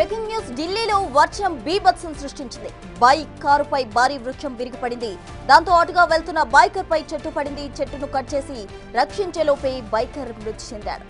Breaking news ఢిల్లీలో వర్షం బీభత్సం సృష్టించింది. బైక్ కారుపై భారీ వృక్షం విరిగిపడింది. దాంతో అటుగా వెళ్తున్న బైకర్ పై చెట్టు పడింది. చెట్టును కట్ చేసి రక్షించేలోపే బైకర్ మృతి చెందాడు.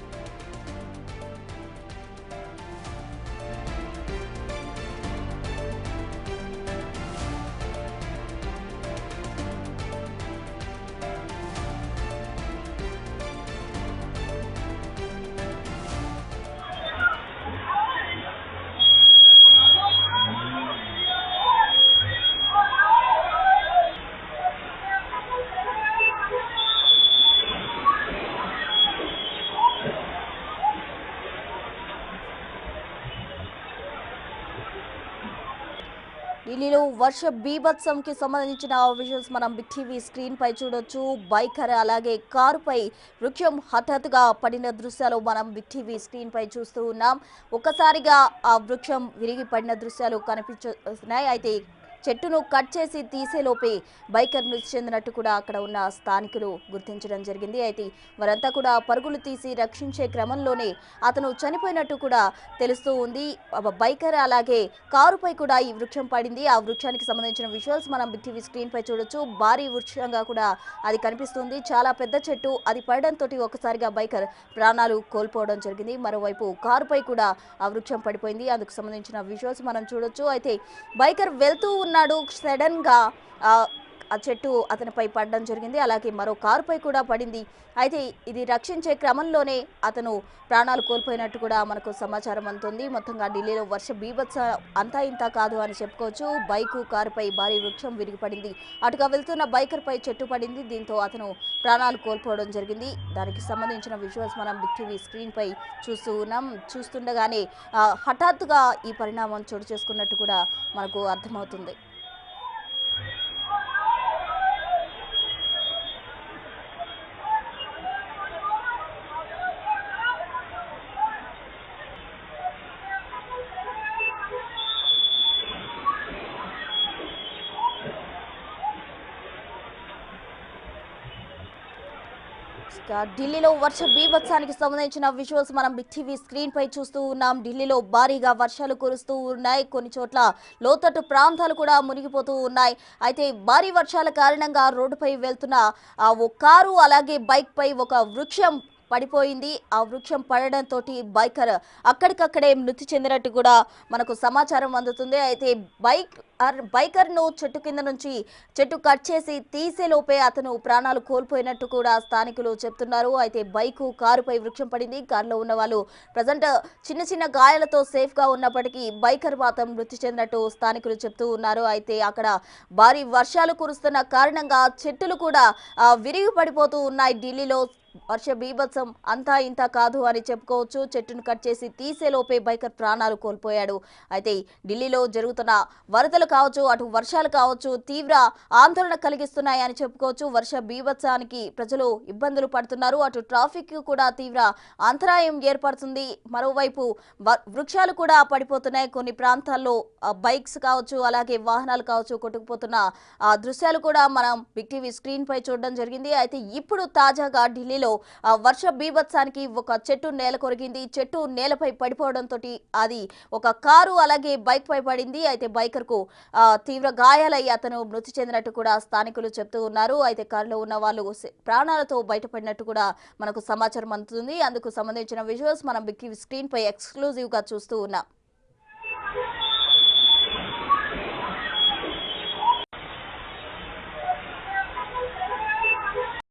ఢిల్లీలో వర్ష బీభత్సంకి సంబంధించిన విజువల్స్ మనం బిగ్ టీవీ స్క్రీన్ పై చూడొచ్చు. బైకర్ అలాగే కారుపై వృక్షం హఠాత్తుగా పడిన దృశ్యాలు మనం బిగ్ టీవీ స్క్రీన్ పై చూస్తూ ఉన్నాం. ఒక్కసారిగా ఆ వృక్షం విరిగి పడిన దృశ్యాలు కనిపిస్తున్నాయి. అయితే చెట్టును కట్ చేసి తీసేలోపే బైకర్ మృతి చెందినట్టు కూడా అక్కడ ఉన్న స్థానికులు గుర్తించడం జరిగింది. అయితే వారంతా కూడా పరుగులు తీసి రక్షించే క్రమంలోనే అతను చనిపోయినట్టు కూడా తెలుస్తూ ఉంది. బైకర్ అలాగే కారుపై కూడా ఈ వృక్షం పడింది. ఆ వృక్షానికి సంబంధించిన విజువల్స్ మనం బిగ్ టీవీ స్క్రీన్ పై చూడొచ్చు. భారీ వృక్షంగా కూడా అది కనిపిస్తుంది. చాలా పెద్ద చెట్టు అది పడడంతో ఒకసారిగా బైకర్ ప్రాణాలు కోల్పోవడం జరిగింది. మరోవైపు కారుపై కూడా ఆ వృక్షం పడిపోయింది. అందుకు సంబంధించిన విజువల్స్ మనం చూడొచ్చు. అయితే బైకర్ వెళ్తూ ఉన్నాడు. సడన్ గా ఆ చెట్టు అతనిపై పడడం జరిగింది. అలాగే మరో కారుపై కూడా పడింది. అయితే ఇది రక్షించే క్రమంలోనే అతను ప్రాణాలు కోల్పోయినట్టు కూడా మనకు సమాచారం అందుతుంది. మొత్తంగా ఢిల్లీలో వర్ష బీభత్స అంతా ఇంత కాదు అని చెప్పుకోవచ్చు. బైకు కారుపై భారీ వృక్షం విరిగిపడింది. అటుగా వెళ్తున్న బైకర్ పై చెట్టు పడింది. దీంతో అతను ప్రాణాలు కోల్పోవడం జరిగింది. దానికి సంబంధించిన విజువల్స్ మనం బిగ్ టీవీ స్క్రీన్ పై చూస్తూ ఉన్నాం. చూస్తుండగానే హఠాత్తుగా ఈ పరిణామం చోటు చేసుకున్నట్టు కూడా మనకు అర్థమవుతుంది. ఢిల్లీలో వర్ష బీభత్సానికి సంబంధించిన విజువల్స్ మనం బిగ్ టీవీ స్క్రీన్ పై చూస్తూ ఉన్నాం. ఢిల్లీలో భారీగా వర్షాలు కురుస్తూ ఉన్నాయి. కొన్ని చోట్ల లోతట్టు ప్రాంతాలు కూడా మునిగిపోతూ ఉన్నాయి. అయితే భారీ వర్షాల కారణంగా రోడ్డుపై వెళ్తున్న ఓ కారు అలాగే బైక్ పై ఒక వృక్షం పడిపోయింది. ఆ వృక్షం పడడంతో బైకర్ అక్కడికక్కడే మృతి చెందినట్టు కూడా మనకు సమాచారం అందుతుంది. అయితే బైకర్ను చెట్టు కింద నుంచి చెట్టు కట్ చేసి తీసేలోపే అతను ప్రాణాలు కోల్పోయినట్టు కూడా స్థానికులు చెప్తున్నారు. అయితే బైకు కారుపై వృక్షం పడింది. కారులో ఉన్న వాళ్ళు ప్రజెంట్ చిన్న చిన్న గాయాలతో సేఫ్గా ఉన్నప్పటికీ బైకర్ మాత్రం మృతి చెందినట్టు స్థానికులు చెప్తూ ఉన్నారు. అయితే అక్కడ భారీ వర్షాలు కురుస్తున్న కారణంగా చెట్టులు కూడా విరిగి పడిపోతూ ఉన్నాయి. ఢిల్లీలో వర్ష బీభత్సం అంతా ఇంత కాదు అని చెప్పుకోవచ్చు. చెట్టును కట్ చేసి తీసేలోపే బైకర్ ప్రాణాలు కోల్పోయాడు. అయితే ఢిల్లీలో జరుగుతున్న వరదలు కావచ్చు, అటు వర్షాలు కావచ్చు, తీవ్ర ఆందోళన కలిగిస్తున్నాయి అని చెప్పుకోవచ్చు. వర్ష బీభత్సానికి ప్రజలు ఇబ్బందులు పడుతున్నారు. అటు ట్రాఫిక్ కూడా తీవ్ర అంతరాయం ఏర్పడుతుంది. మరోవైపు వృక్షాలు కూడా పడిపోతున్నాయి. కొన్ని ప్రాంతాల్లో బైక్స్ కావచ్చు అలాగే వాహనాలు కావచ్చు కొట్టుకుపోతున్న దృశ్యాలు కూడా మనం బిగ్ టీవీ స్క్రీన్ పై చూడడం జరిగింది. అయితే ఇప్పుడు తాజాగా ఢిల్లీ వర్ష బీభత్సానికి ఒక చెట్టు నేల కొరిగింది. చెట్టు నేలపై పడిపోవడంతో అది ఒక కారు అలాగే బైక్ పై పడింది. అయితే బైకర్ కు తీవ్ర గాయాలై అతను మృతి చెందినట్టు కూడా స్థానికులు చెప్తూ ఉన్నారు. అయితే కారులో ఉన్న వాళ్ళు ప్రాణాలతో బయటపడినట్టు కూడా మనకు సమాచారం అందుతుంది. అందుకు సంబంధించిన విజువల్స్ మనం బిగ్ టీవీ స్క్రీన్ పై ఎక్స్క్లూజివ్ గా చూస్తూ ఉన్నాం.